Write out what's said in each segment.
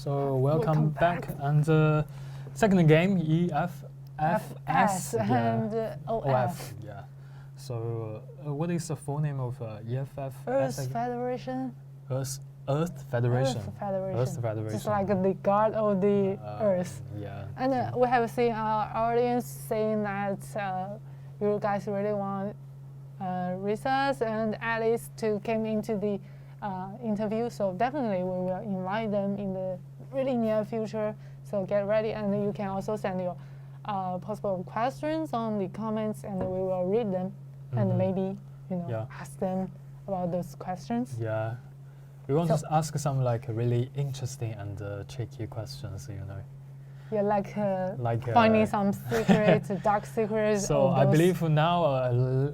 So welcome back. And second game, EFFS and OF. Yeah. So what is the full name of EFF? Earth Federation. Earth Federation. Earth Federation. Earth Federation. Just like the god of the Earth. Yeah. And we have seen our audience saying that you guys really want Risa and Alice to come into the interview. So definitely we will invite them in the really near future. So get ready, and you can also send your possible questions on the comments, and we will read them, and maybe ask them about those questions. Yeah. We want to ask some like really interesting and tricky questions, Yeah, like finding some secrets, dark secrets. So I believe now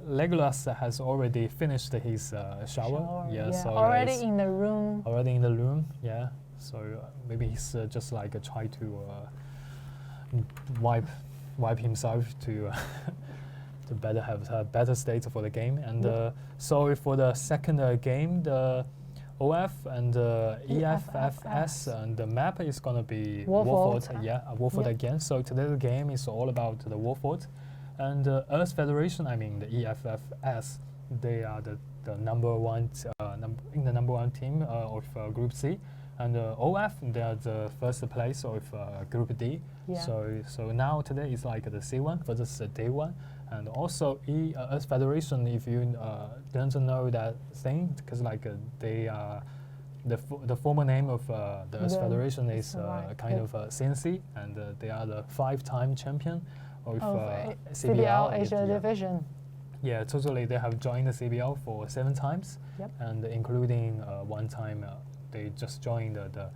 Legolas has already finished his shower. Yeah, so already in the room. Already in the room, yeah. So maybe he's just like try to wipe himself to to better have a better state for the game. And so for the second game, the OF and EFFS, and the map is gonna be Warford. Yeah, Warford again. So today's game is all about the Warford, and Earth Federation. I mean the EFFS. They are the number one number one team of Group C, and OF they are the first place of Group D. Yeah. So now today is like the C1 versus the D1. And also Earth Federation, if you don't know that thing, because like they are the former name of the Earth Federation is kind of CNC, and they are the 5-time champion of CBL Asia division. Yeah, totally. They have joined the CBL for 7 times, yep. And including one time they just joined the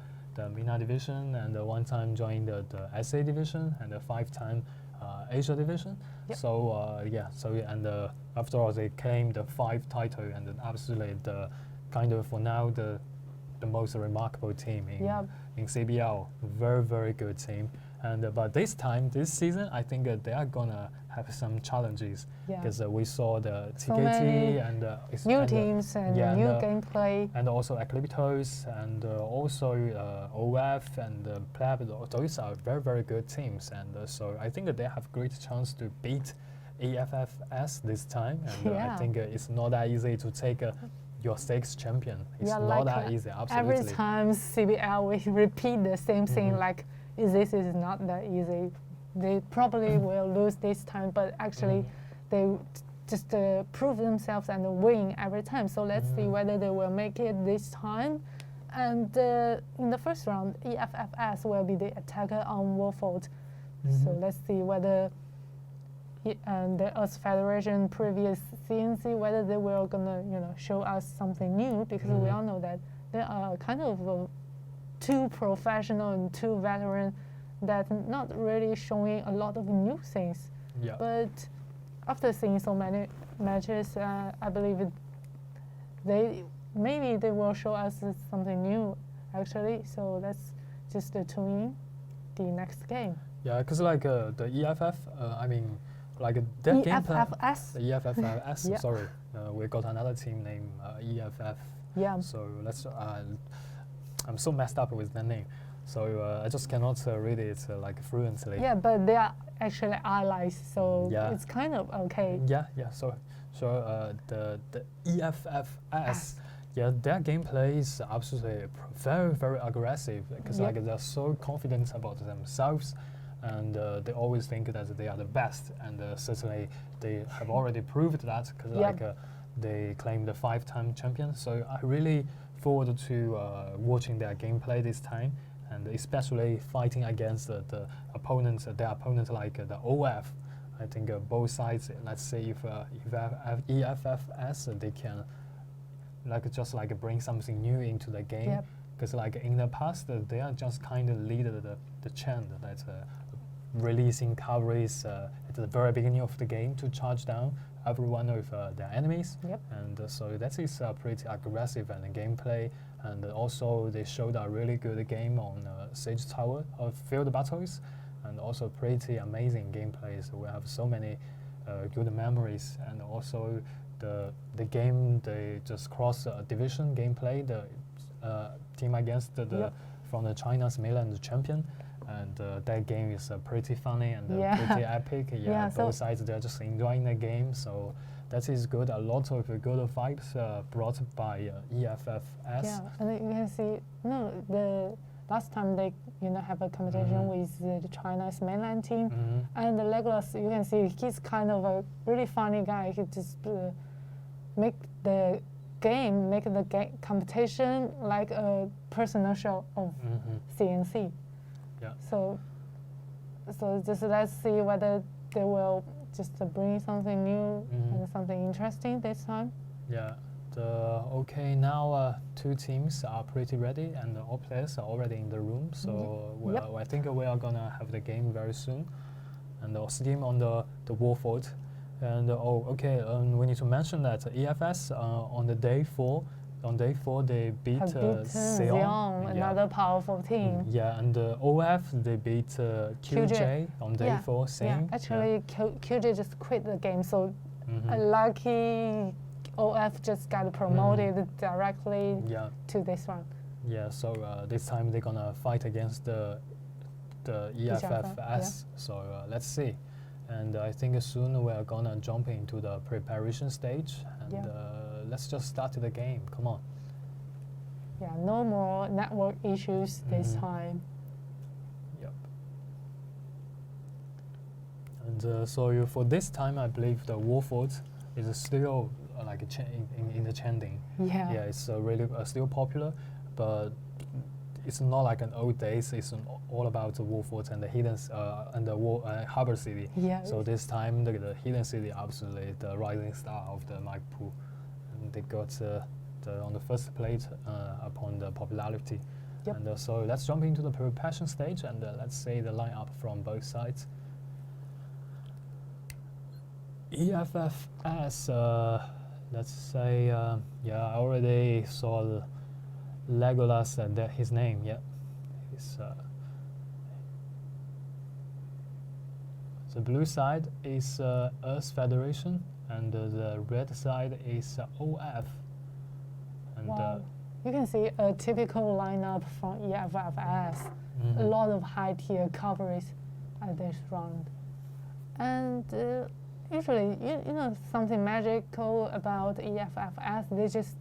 MENA division, and one time joined the SA division, and a 5-time Asia division. Yep. So and after all, they claimed the 5 title, and absolutely the kind of for now the most remarkable team in CBL. Very, very good team. And but this season, I think they are gonna have some challenges, because we saw the TKT and new teams and new gameplay, and also Ecliptos, and also OF and Pleb. Those are very, very good teams, and so I think that they have great chance to beat EFFS this time. And I think it's not that easy to take your 6th champion. It's not that easy. Absolutely. Every time CBL we repeat the same thing, like this is not that easy. They probably will lose this time, but actually they just prove themselves and win every time. So let's see whether they will make it this time. And in the first round, EFFS will be the attacker on Warford. So let's see whether the Earth Federation previous CNC, whether they will gonna show us something new, because we all know that they are kind of too professional and too veteran, that not really showing a lot of new things. Yeah. But after seeing so many matches, I believe maybe they will show us something new, actually. So let's just tune in the next game. Yeah, because like the EFF, I mean, like that EFFS. The EFFS. Sorry, we got another team named EFF. Yeah. So let's. I'm so messed up with the name, so I just cannot read it like fluently. Yeah, but they are actually allies, so it's kind of okay. Yeah. So the EFFS, their gameplay is absolutely very, very aggressive, because like they're so confident about themselves, and they always think that they are the best, and certainly they have already proved that, because like they claim the 5-time champion. So I really forward to watching their gameplay this time, and especially fighting against their opponents like the OF. I think both sides. Let's see if EFFS they can just bring something new into the game, because like in the past they are just kind of lead the trend that releasing cavalries at the very beginning of the game to charge down every one of their enemies. And so that is pretty aggressive and gameplay, and also they showed a really good game on Siege Tower of field battles, and also pretty amazing gameplay. So we have so many good memories, and also the game they just cross division gameplay, the team against the from the China's mainland champion. And that game is pretty funny and pretty epic. Yeah, both sides, they're just enjoying the game. So that is good. A lot of good vibes brought by EFFS. Yeah, and you can see, the last time they have a competition with the China's mainland team, and the Legolas, you can see he's kind of a really funny guy. He just make the competition like a personal show of CNC. Yeah. So just let's see whether they will just bring something new and something interesting this time. Yeah. Okay, now two teams are pretty ready and all players are already in the room. So I think we are gonna have the game very soon. And the team on the Warford. And we need to mention that EFFS on day 4 they beat Sion, another powerful team. Yeah, and OF they beat QJ on day 4, same. Yeah, actually QJ just quit the game, so lucky OF just got promoted directly to this one. Yeah, so this time they're gonna fight against the EFFS. So let's see. And I think soon we are gonna jump into the preparation stage, and let's just start the game. Come on. Yeah, no more network issues this time. Yep. And so for this time, I believe the Warford is still like in the trending. Yeah. Yeah, it's really still popular, but it's not like an old days. It's all about the Warford and the hidden and the Harbor City. Yeah. So this time the hidden city absolutely the rising star of the map pool, and they got on the first place upon the popularity. Yep. And so let's jump into the preparation stage and let's say the lineup from both sides. EFFS, let's say, I already saw the Legolas and his name, It's, the blue side is Earth Federation, and the red side is OF. And wow. You can see a typical lineup from EFFS. A lot of high tier coverage at this round. And usually, something magical about EFFS, they just,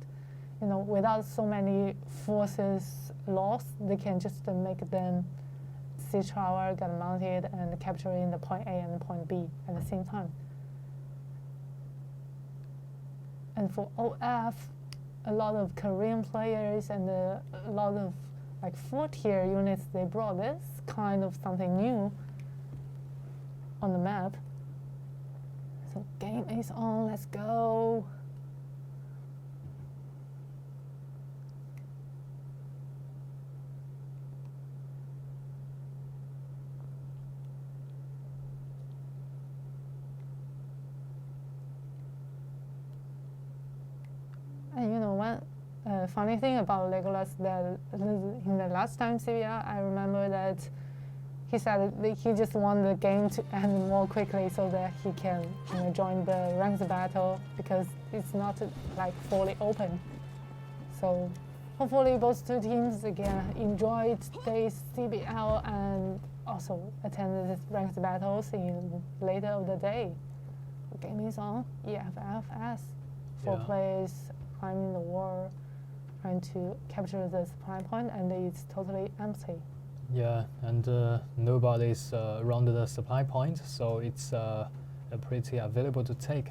without so many forces lost, they can just make them siege tower, get mounted, and capturing the point A and point B at the same time. And for OF, a lot of Korean players and a lot of like 4-tier units, they brought this kind of something new on the map. So game is on, let's go. And one funny thing about Legolas, that in the last time CBL, I remember that he said that he just want the game to end more quickly so that he can join the ranked battle, because it's not like fully open. So hopefully both two teams again enjoyed this CBL and also attend the ranked battles in later of the day. The game is on. EFFS. 4 players climbing the wall, trying to capture the supply point, and it's totally empty. Yeah, and nobody's around the supply point, so it's pretty available to take.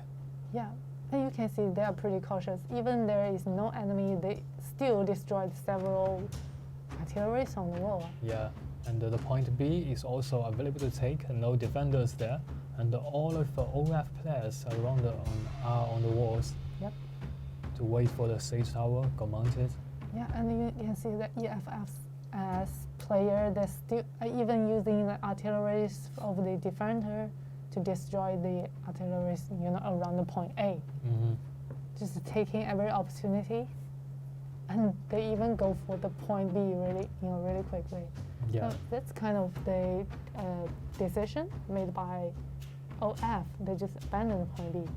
Yeah, and you can see they are pretty cautious. Even there is no enemy, they still destroyed several artilleries on the wall. Yeah, and the point B is also available to take, no defenders there, and all of the OF players around are on the walls. Yep. To wait for the siege tower, go mounted. Yeah, and you can see the EFFS as player, they're still even using the artilleries of the defender to destroy the artilleries, around the point A. Just taking every opportunity, and they even go for the point B really quickly. Yeah. So that's kind of the decision made by OF. They just abandoned point B.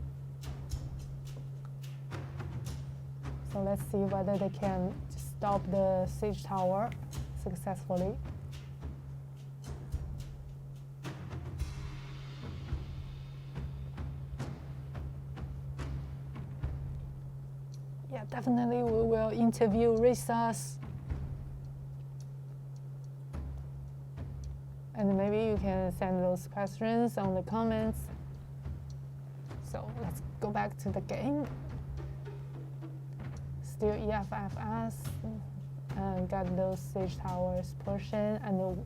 So let's see whether they can stop the siege tower successfully. Yeah, definitely we will interview Risas. And maybe you can send those questions on the comments. So let's go back to the game. Still EFFS, and got those siege towers portion, and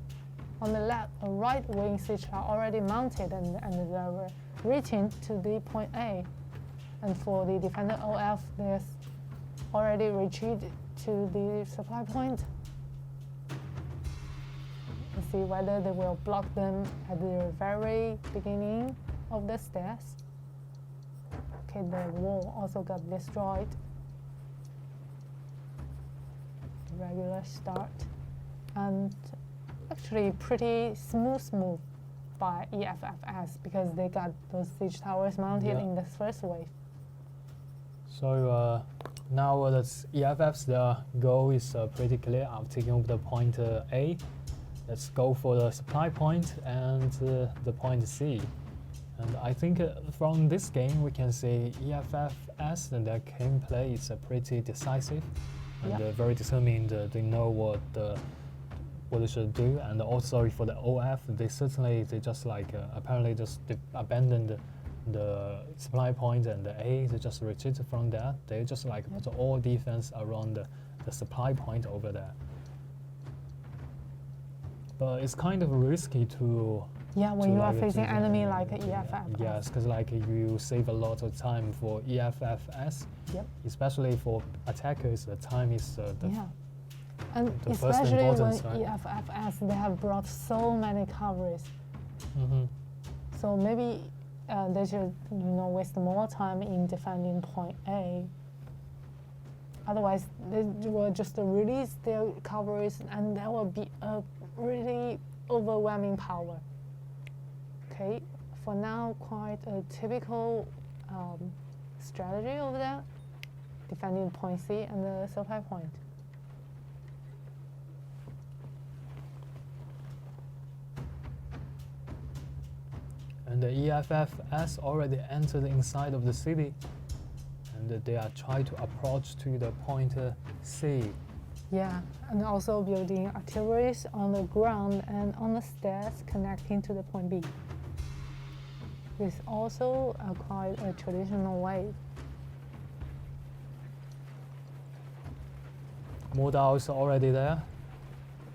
on the left, a right wing siege tower already mounted, and they're reaching to the point A. And for the defender OF, there's already retreated to the supply point. Let's see whether they will block them at the very beginning of the stairs. Okay, the wall also got destroyed. Regular start, and actually pretty smooth move by EFFS because they got those siege towers mounted in the first wave. So now that's EFF's their goal is pretty clear. I'm taking over the point A. Let's go for the supply point and the point C. And I think from this game we can see EFFS and their gameplay is pretty decisive and very determined. They know what they should do. And also for the OF, they just like apparently just abandoned the supply point and the A. They just retreated from that. They just like put all defense around the supply point over there. But it's kind of risky to when you are facing enemy like EFFS. Yes, because like you save a lot of time for EFFS. Especially for attackers, the time is and the especially first when importance, right? EFFS, they have brought so many coverage. So maybe they should waste more time in defending point A. Otherwise, they will just release their coverage, and there will be a really overwhelming power. Okay, for now, quite a typical strategy over there, defending point C and the supply point. And the EFFS already entered inside of the city, and they are trying to approach to the point C. Yeah, and also building artillery on the ground and on the stairs connecting to the point B. This is also quite a traditional way. Modals already there.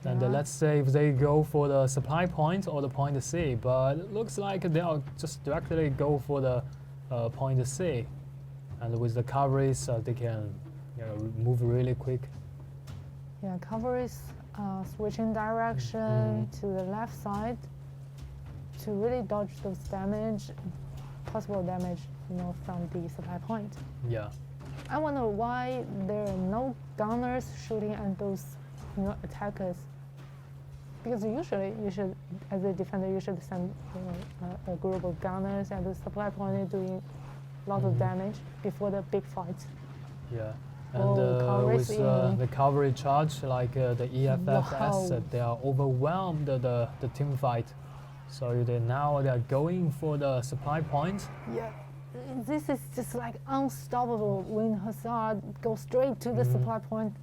And let's say if they go for the supply point or the point C, but it looks like they'll just directly go for the point C. And with the coverage, they can move really quick. Yeah, coverage switching direction to the left side to really dodge those possible damage, from the supply point. Yeah. I wonder why there are no gunners shooting at those, attackers. Because usually, as a defender, you should send, a group of gunners at the supply point doing a lot of damage before the big fight. Yeah. And with the cavalry charge, like the EFFS, they are overwhelmed the team fight. So they are going for the supply point. Yeah, this is just like unstoppable. When Hazard goes straight to the supply point,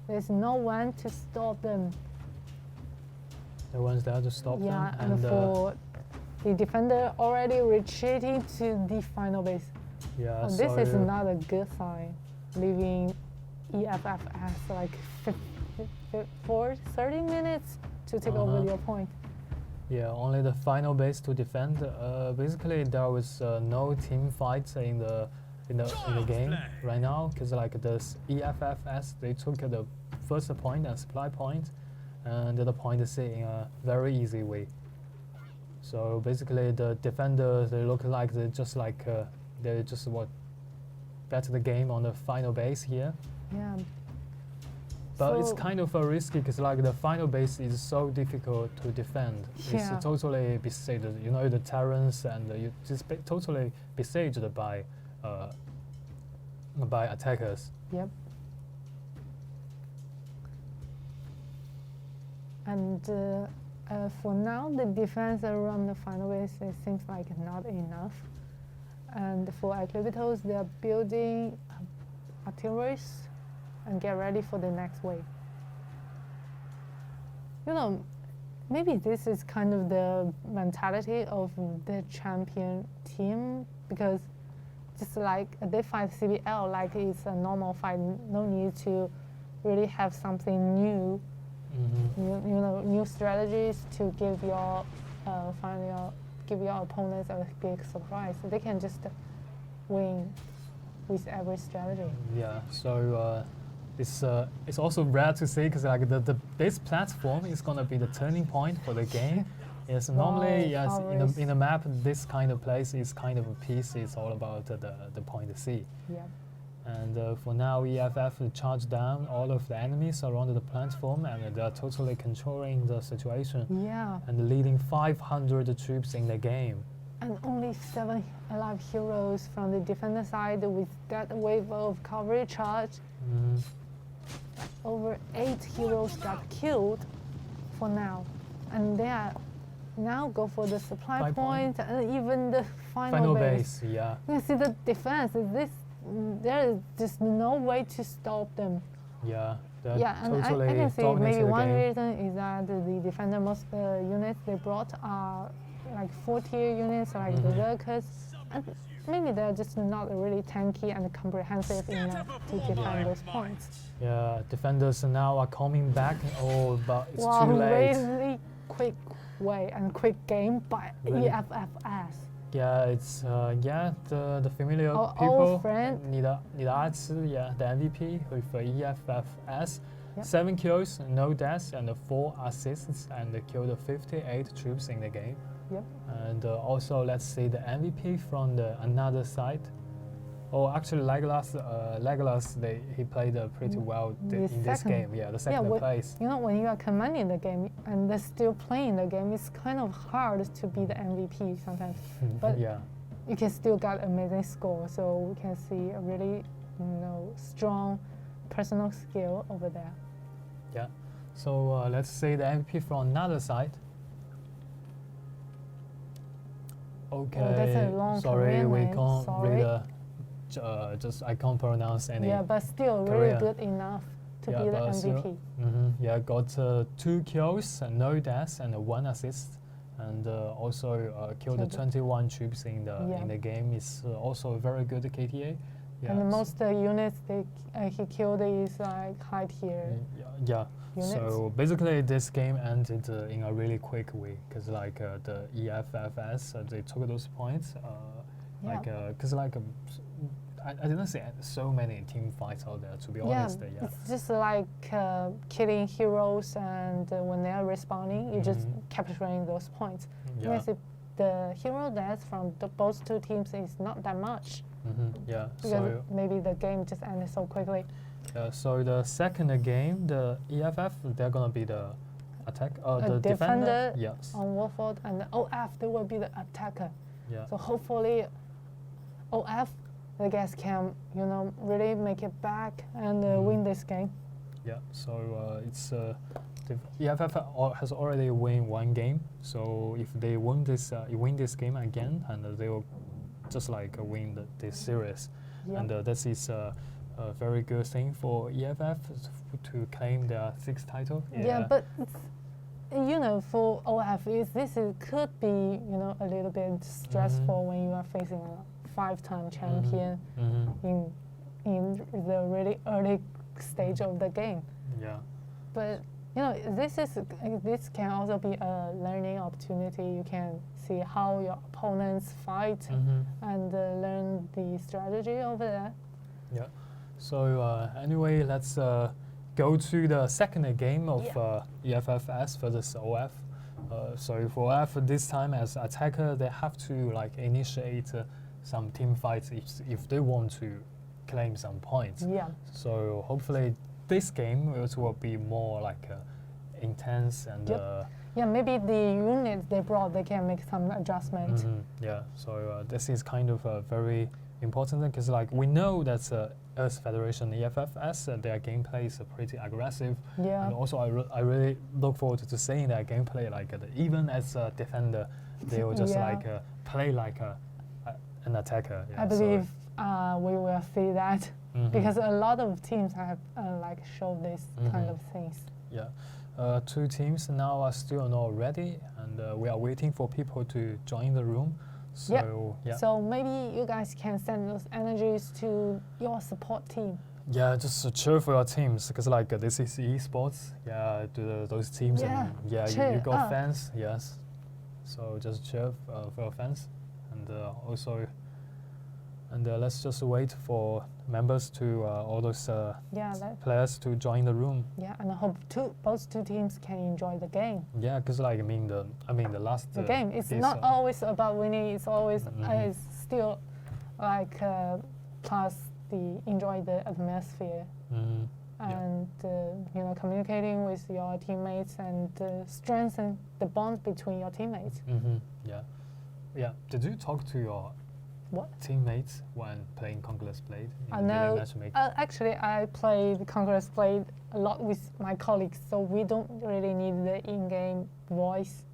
there's no one to stop them. No one's there to stop them. Yeah, and for the defender already retreating to the final base. Yeah, this is not a good sign. Leaving EFFS like for 30 minutes to take over your point. Yeah, only the final base to defend. Basically, there was no team fights in the game right now because like this EFFS, they took the first point and supply point, and the point C in a very easy way. So basically, the defenders they look like they just bet the game on the final base here. Yeah. But it's kind of risky because like the final base is so difficult to defend. Yeah. It's totally besieged. The terrains and you just totally besieged by attackers. Yep. And for now, the defense around the final base, it seems like not enough. And for Ecliptos, they're building artilleries and get ready for the next wave. Maybe this is kind of the mentality of the champion team, because just like they fight CBL like it's a normal fight, no need to really have something new, new strategies to give your opponents a big surprise. They can just win with every strategy. Yeah. So it's also rare to see, because like this platform is gonna be the turning point for the game. Yes, normally yes, in the map, this kind of place is kind of a piece. It's all about the point C. Yeah. And for now, EFF charged down all of the enemies around the platform, and they're totally controlling the situation. Yeah. And leading 500 troops in the game. And only 7 alive heroes from the defender side with that wave of cavalry charge. Over 8 heroes got killed for now. And they are now go for the supply point and even the final base. Yeah. You see the defense. There is just no way to stop them. Yeah. Yeah, and totally I can see maybe one game. reason is that the defender most units they brought are like 4-tier units, like berserkers, and maybe they're just not really tanky and comprehensive enough to defend those points. Yeah, defenders now are coming back. Oh, but it's too late. Really quick way and quick game by EFFS. Yeah, it's the familiar people. Old friend. 你的阿痴, yeah, the MVP with EFFS. Yep. 7 kills, no deaths, and 4 assists, and killed 58 troops in the game. Yep. And also, let's see the MVP from the another side. Oh, actually, Legolas, he played pretty well in this game. Yeah, the second place. When you are commanding the game and they're still playing the game, it's kind of hard to be the MVP sometimes. But yeah, you can still get amazing score. So we can see a really, strong personal skill over there. Yeah. So let's see the MVP from another side. Okay. Oh, that's a long sorry, we name. can't Sorry. read. I can't pronounce any. Yeah, but still really good enough to be the MVP. Yeah, got 2 kills, no deaths, and 1 assist, and also killed 21 troops in the game. It's also a very good KTA. Yeah. And the most units he killed is like high tier. Yeah. Units. So basically, this game ended in a really quick way, because like the EFFS, they took those points. Because I didn't see so many team fights out there, to be honest. Yeah, it's just like killing heroes, and when they are respawning, you're just capturing those points. Yeah. The hero deaths from both two teams is not that much. Yeah. Because maybe the game just ended so quickly. So the second game, the EFF, they're gonna be the the defender. Yes. On Warford, and the OF, they will be the attacker. Yeah. So hopefully, OF, I guess, can really make it back and win this game. Yeah. So it's the EFF has already won 1 game. So if they win this game again, and they will just like win this series, and this is a very good thing for EFF to claim their 6th title. Yeah, but it's, for OF, could be a little bit stressful when you are facing a 5-time champion in the really early stage of the game. Yeah. But this can also be a learning opportunity. You can see how your opponents fight and learn the strategy over there. Yeah. So anyway, let's go to the second game of EFFS versus OF. So for OF this time as attacker, they have to initiate some team fights if they want to claim some points. Yeah. So hopefully this game will be more intense and. Yeah, maybe the units they brought, they can make some adjustment. Yeah. So this is kind of very important, because we know that Earth Federation EFFS, their gameplay is pretty aggressive. Yeah. And also, I really look forward to seeing their gameplay. Like even as a defender, they will just Yeah. play like an attacker. Yeah, I believe we will see that because a lot of teams have show this kind of things. Yeah. Two teams now are still not ready, and we are waiting for people to join the room. So yeah. So maybe you guys can send those energies to your support team. Yeah, just cheer for your teams because like this is esports. Yeah, those teams. Yeah, And, yeah, you got fans. Yes. So just cheer for your fans, and also. And let's just wait for members to all those players to join the room. Yeah, and I hope both two teams can enjoy the game. Yeah, because like the last the game. It's not always about winning. It's always it's still like plus enjoy the atmosphere and communicating with your teammates and strengthen the bond between your teammates. Yeah. Did you talk to your teammates when playing Conqueror's Blade? Actually, I played Conqueror's Blade a lot with my colleagues, so we don't really need the in-game voice.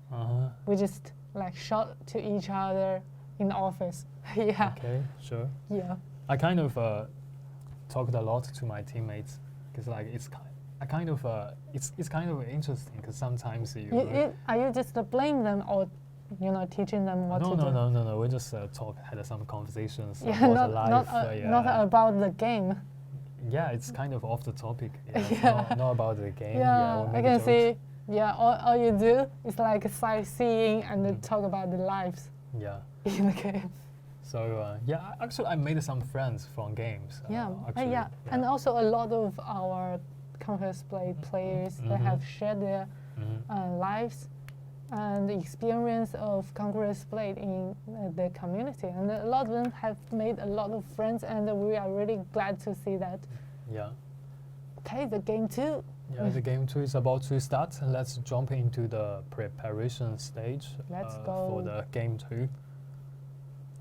We just shout to each other in the office. Yeah. Okay, sure. Yeah. I kind of talked a lot to my teammates because it's kind of interesting because sometimes are you just blame them or teaching them what to do? No. We just had some conversations about not, life. Not about the game. Yeah, it's kind of off the topic. Not about the game. Yeah, I can see. Yeah, all you do is sightseeing and talk about the lives. Yeah. In the game. So actually, I made some friends from games. And also a lot of our Conqueror's Blade players they have shared their lives and the experience of Conqueror's Blade in the community, and a lot of them have made a lot of friends, and we are really glad to see that. Yeah. Okay, the game 2. Yeah, the game 2 is about to start. Let's jump into the preparation stage. Let's go for the game 2.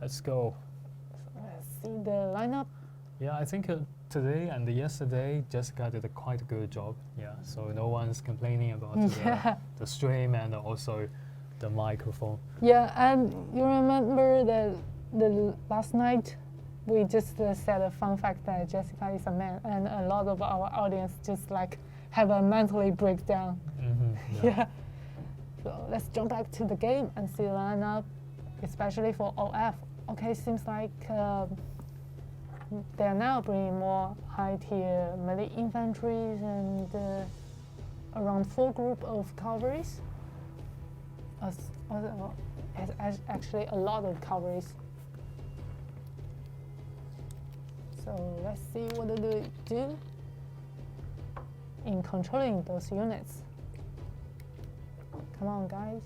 Let's go. Let's see the lineup. Yeah, I think today and yesterday, Jessica did a quite good job. Yeah, so no one's complaining about the stream and also the microphone. Yeah, and you remember the last night, we just said a fun fact that Jessica is a man, and a lot of our audience just have a mentally breakdown. Yeah. So let's jump back to the game and see the lineup, especially for OF. Okay, seems like they are now bringing more high-tier melee infantries and around 4 group of cavalries. Actually, a lot of cavalries. So let's see what do they do in controlling those units. Come on, guys.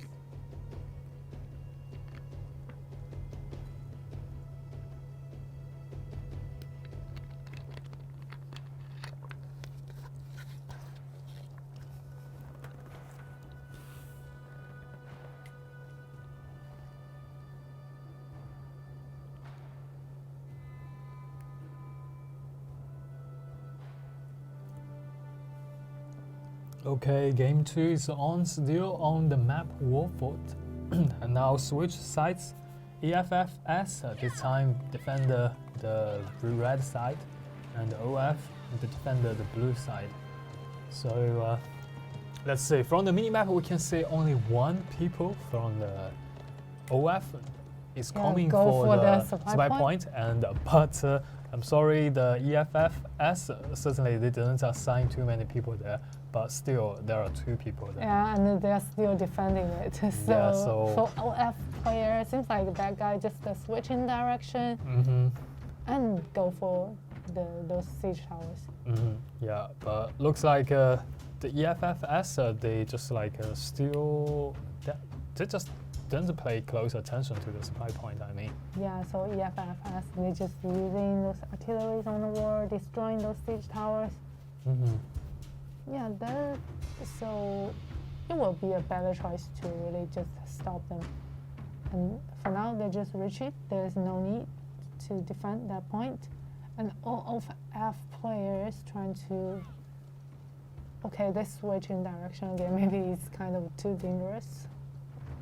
Okay, game 2 is still on the map Warfort. And now switch sides. EFFS this time defend the red side, and OF defend the blue side. So let's see, from the minimap we can see only 1 people from the OF is coming for the supply point, and but I'm sorry, the EFFS certainly they didn't assign too many people there, but still there are 2 people there. Yeah, and they're still defending it. So for OF player, it seems like that guy just switch in direction and go for those siege towers. Yeah, but looks like the EFFS they just still they just didn't pay close attention to the supply point. I mean. Yeah, so EFFS they just using those artilleries on the wall, destroying those siege towers. Yeah, so it will be a better choice to really just stop them. And for now, they just retreat. There's no need to defend that point. And all of F players trying to. Okay, they switch in direction again. Maybe it's kind of too dangerous.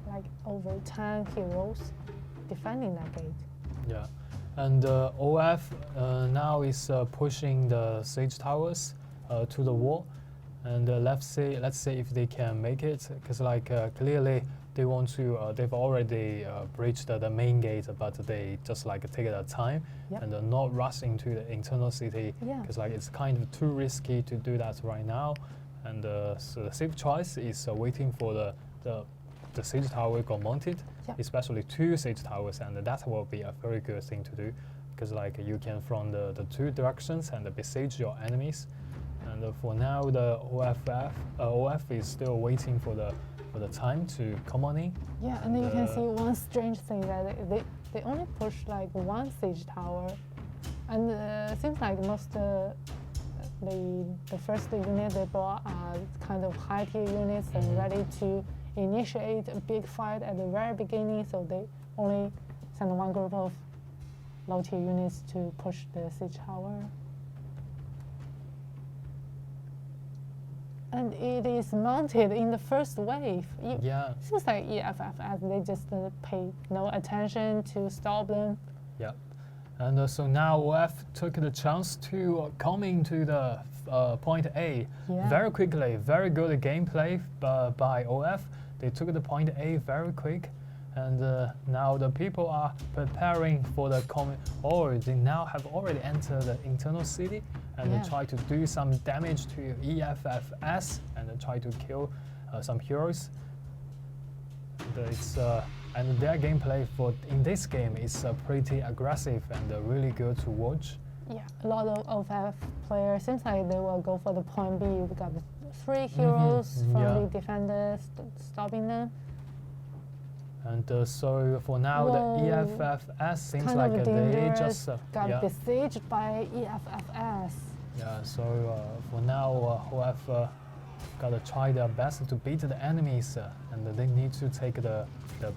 Like over 10 heroes defending that gate. Yeah, and OF now is pushing the siege towers to the wall, and let's see if they can make it, because like clearly they want to. They've already breached the main gate, but they just like take their time and not rush into the internal city, because like it's kind of too risky to do that right now. And so the safe choice is waiting for the siege tower got mounted, especially 2 siege towers, and that will be a very good thing to do, because like you can from the 2 directions and besiege your enemies. And for now, the OF is still waiting for the time to come on in. Yeah, and then you can see one strange thing that they only push like 1 siege tower, and it seems like most the first unit they brought are kind of high tier units and ready to initiate a big fight at the very beginning, so they only send one group of low tier units to push the siege tower. And it is mounted in the first wave. Yeah. Seems like EFFS, they just pay no attention to stop them. Yeah. And so now OF took the chance to come into the point A very quickly. Very good gameplay by OF. They took the point A very quick, and now the people are preparing for the or they now have already entered the internal city, and they try to do some damage to EFFS and try to kill some heroes. And their gameplay in this game is pretty aggressive and really good to watch. Yeah, a lot of OF players seems like they will go for the point B. We got the 3 heroes from the defenders stopping them. And so for now, the EFFS seems kind like of they just got besieged by EFFS. Yeah, so for now, OF gotta try their best to beat the enemies, and they need to take the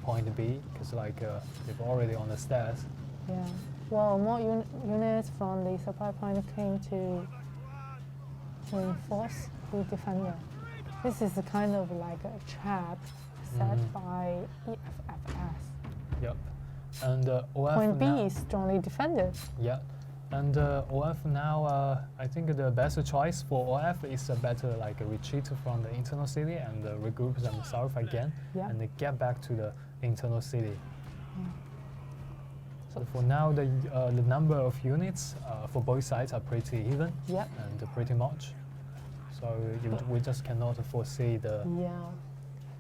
point B, because like they're already on the stairs. Yeah. Well, more units from the supply point came to reinforce the defender. This is kind of like a trap set by EFFS. Yep. And OF point B is strongly defended. Yeah. And OF now, I think the best choice for OF is better like retreat from the internal city and regroup themselves again and get back to the internal city. So for now, the number of units for both sides are pretty even and pretty much. So we just cannot foresee the. Yeah,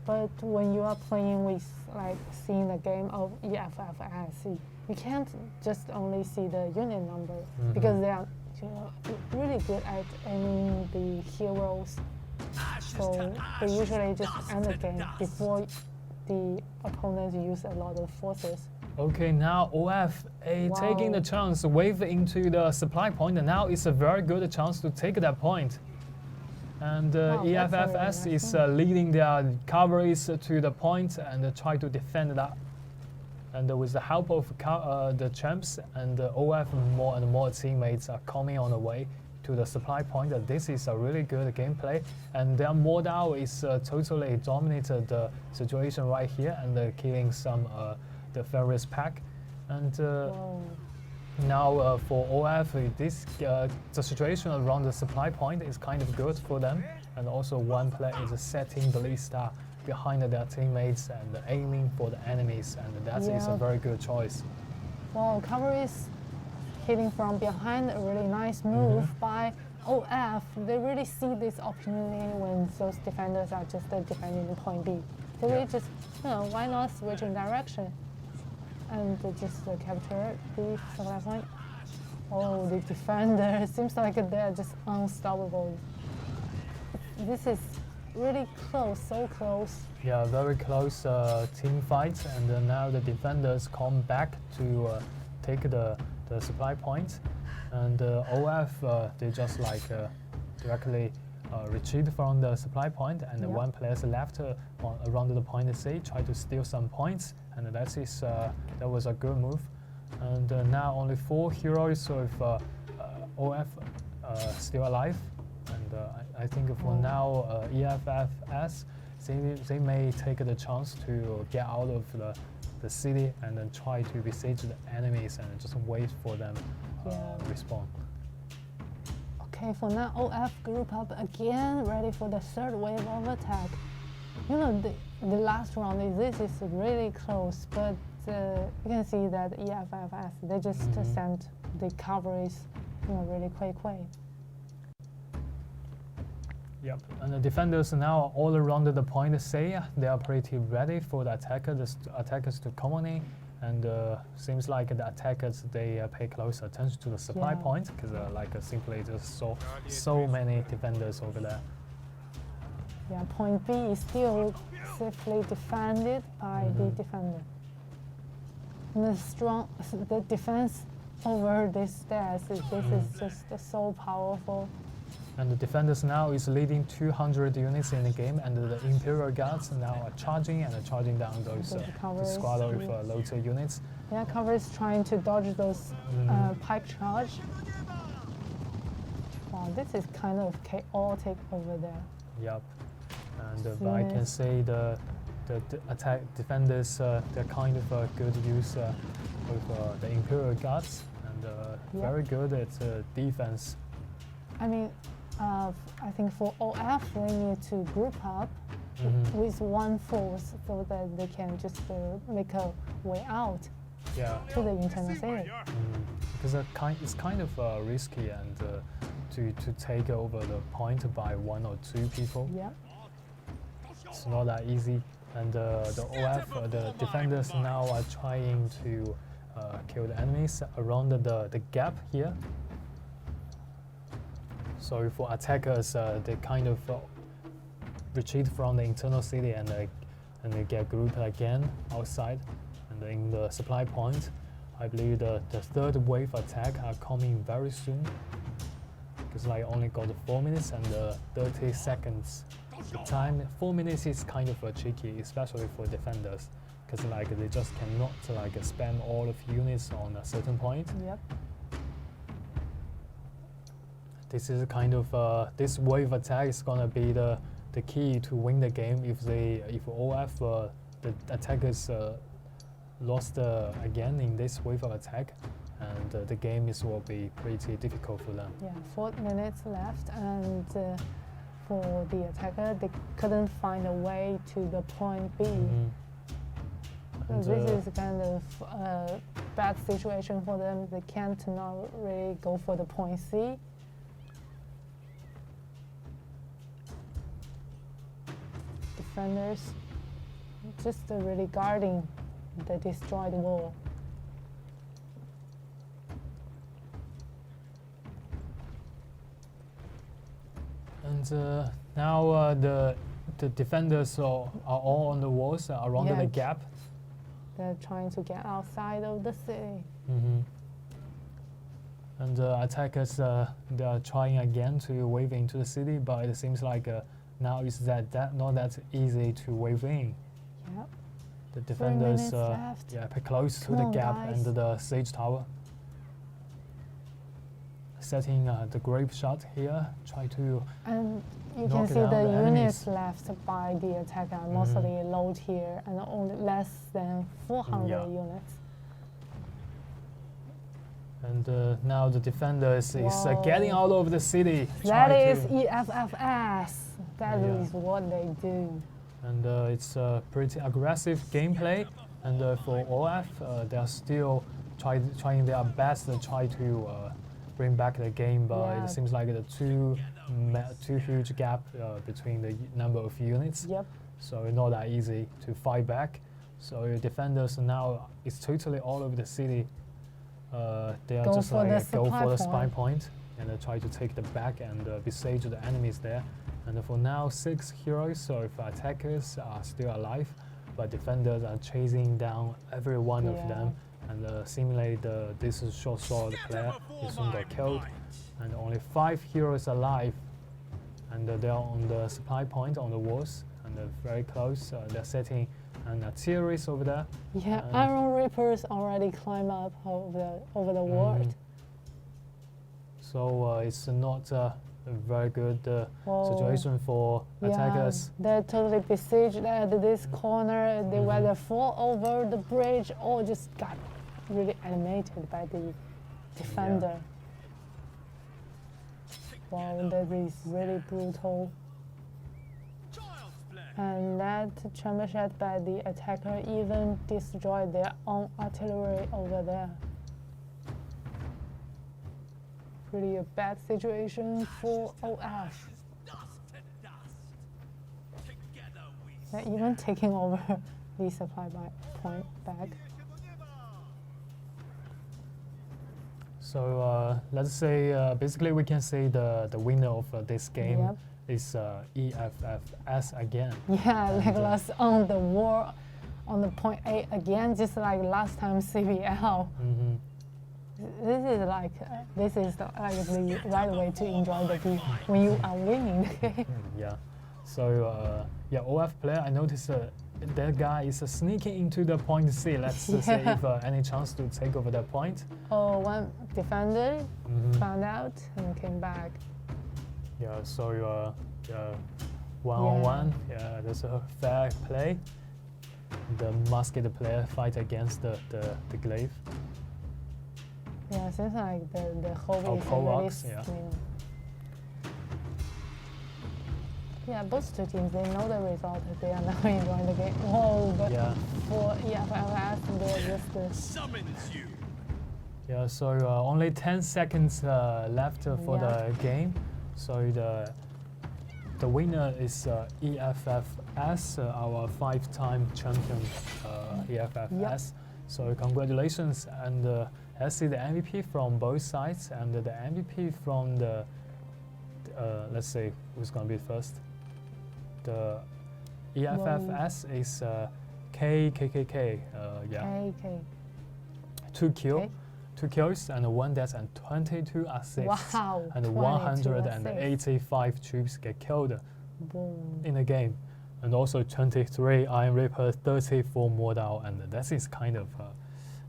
but when you are playing with like seeing the game of EFFS, you can't just only see the unit number because they are really good at aiming the heroes. So they usually just end the game before the opponents use a lot of forces. Okay, now OF taking the chance, wave into the supply point, and now it's a very good chance to take that point. And EFFS is leading their cavalries to the point and try to defend that. And with the help of the champs and OF, more and more teammates are coming on the way to the supply point. This is a really good gameplay, and their Mordao is totally dominated the situation right here and killing some the Ferris pack. And now for OF, the situation around the supply point is kind of good for them, and also one player is setting Ballista behind their teammates and aiming for the enemies, and that is a very good choice. Well, Conqueror is hitting from behind, a really nice move by OF. They really see this opportunity when those defenders are just defending the point B. They really just, why not switch in direction and just capture the supply point. Oh, the defender seems like they're just unstoppable. This is really close, so close. Yeah, very close team fight, and now the defenders come back to take the supply point, and OF they just like directly retreat from the supply point, and one player left around the point C, try to steal some points, and that was a good move. And now only 4 heroes with OF still alive, and I think for now EFFS they may take the chance to get out of the city and then try to besiege the enemies and just wait for them respawn. Okay, for now OF group up again, ready for the third wave of attack. You know, the last round, this is really close, but you can see that EFFS, they just sent the coverage really quick way. Yep, and the defenders now all around the point say they are pretty ready for the attackers to come on in, and seems like the attackers they pay close attention to the supply point because simply just so many defenders over there. Yeah, point B is still safely defended by the defender. And the defense over this stairs, this is just so powerful. And the defenders now is leading 200 units in the game, and the Imperial Guards now are charging down those squad with loads of units. Yeah, Cover is trying to dodge those pipe charge. Wow, this is kind of chaotic over there. Yep, and but I can say the attack defenders they're kind of good use of the Imperial Guards and very good at defense. I mean, I think for OF they need to group up with one force so that they can just make a way out to the internal city. Because it's kind of risky and to take over the point by 1 or 2 people. Yeah. It's not that easy. And the OF, the defenders now are trying to kill the enemies around the gap here. So for attackers, they kind of retreat from the internal city and they get grouped again outside. And in the supply point, I believe the third wave attack are coming very soon. Because only got 4 minutes and 30 seconds. The time 4 minutes is kind of tricky, especially for defenders, because they just cannot spam all of units on a certain point. Yep. This is kind of this wave attack is gonna be the key to win the game. If OF the attackers lost again in this wave of attack, and the game will be pretty difficult for them. Yeah, 4 minutes left, and for the attacker, they couldn't find a way to the point B. So this is kind of a bad situation for them. They can't not really go for the point C. Defenders just really guarding the destroyed wall. And now the defenders are all on the walls around the gap. They're trying to get outside of the city. And attackers they are trying again to wave into the city, but it seems like now it's not that easy to wave in. Yep. The defenders pay close to the gap and the siege tower. Setting the grape shot here, try to and you can see the units left by the attacker are mostly low tier and only less than 400 units. And now the defenders is getting out of the city. That is EFFS. That is what they do. And it's a pretty aggressive gameplay. And for OF, they are still trying their best to try to bring back the game, but it seems like the too huge gap between the number of units. Yep. So it's not that easy to fight back. So your defenders now it's totally all over the city. They are just go for the spy point and try to take the back and besiege the enemies there. And for now, 6 heroes, so if attackers are still alive, but defenders are chasing down every one of them. And seemingly this short sword player is soon got killed. And only 5 heroes alive. And they are on the supply point on the walls and very close. They're setting an artillery over there. Yeah, Iron Reapers already climb up over the wall. So it's not a very good Whoa. situation for attackers. They're totally besieged at this corner. They whether fall over the bridge or just got really animated by the defender. Wow, that is really brutal. And that chamber shot by the attacker even destroyed their own artillery over there. Really a bad situation for OF. They're even taking over the supply point back. So let's say basically we can say the winner of this game is EFFS again. Yeah, like lost on the war on the point A again, just like last time CBL. This is like the right way to enjoy the game when you are winning the game. Yeah. So OF player, I noticed that guy is sneaking into the point C. Let's see if any chance to take over that point. Oh, one defender found out and came back. Yeah. So one-on-one. Yeah, that's a fair play. The musket player fight against the glaive. Yeah, seems like the whole is really slim. Yeah, both two teams, they know the result. They are now enjoying the game. Whoa, but for EFFS, they're just... Yeah, so only 10 seconds left for the game. So the winner is EFFS, our 5-time champion EFFS. So congratulations, and let's see the MVP from both sides, and the MVP from the let's see who's going to be first. The EFFS is KKK. KK. 2 kills and 1 death and 22 assists. Wow, and 185 troops get killed in the game. And also 23 Iron Reaper, 34 Mortal, and that is kind of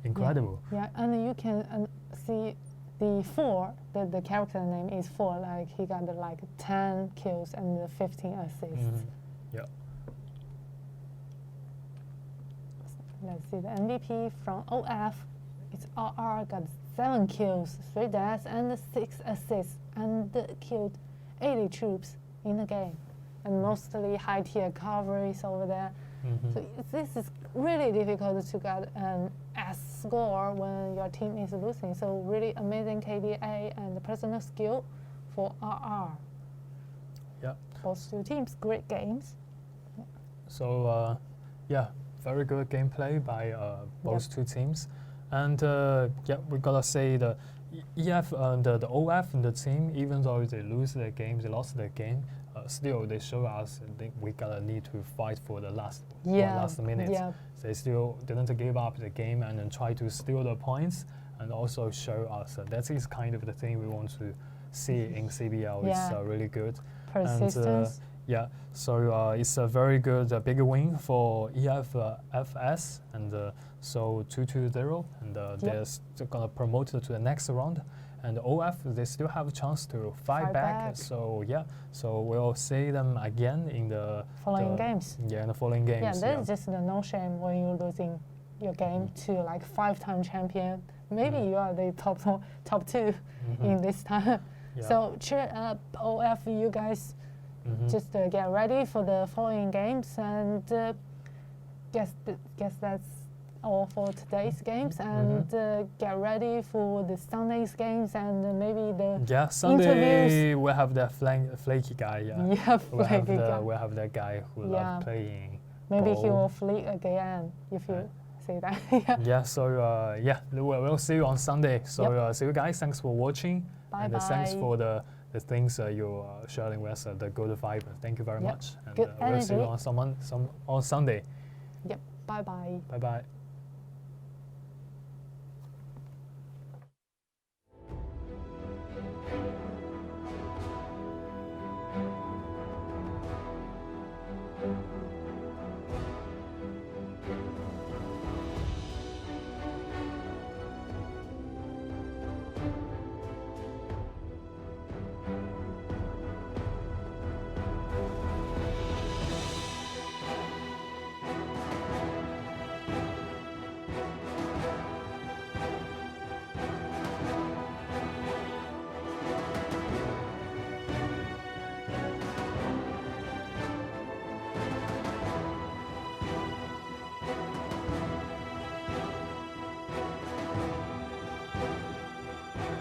incredible. Yeah, and you can see the 4, the character name is 4, like he got like 10 kills and 15 assists. Yeah. Let's see the MVP from OF. It's RR, got 7 kills, 3 deaths, and 6 assists, and killed 80 troops in the game. And mostly high-tier coverage over there. So this is really difficult to get an S score when your team is losing. So really amazing KDA and personal skill for RR. Yeah. Both two teams, great games. So very good gameplay by both two teams. And we gotta say the the OF and the team, even though they lost their game, still they show us we gotta need to fight for the last minute. Yeah. They still didn't give up the game and then try to steal the points, and also show us that is kind of the thing we want to see in CBL. It's really good. Persistence. And, so it's a very good big win for EFFS, and so 2-0, and they're still gonna promote to the next round. And OF, they still have a chance to fight back. So so we'll see them again in the following games. Yeah, in the following games. Yeah, that's just the no shame when you're losing your game to like 5-time champion. Maybe you are the top 2 in this time. So cheer up, OF, you guys. Just get ready for the following games, and guess that's all for today's games, and get ready for the Sunday's games, and maybe the Sunday interviews. we'll have that flaky guy. Flaky guy. We'll have that guy who loves playing. Maybe ball. he will flake again if you say that. So we'll see you on Sunday. So see you guys. Thanks for watching. Bye and bye. Thanks for the things you're sharing with us, the good vibe. Thank you very much. And Good we'll see you energy. on Sunday. Yep. Bye bye. Bye bye. Thank you.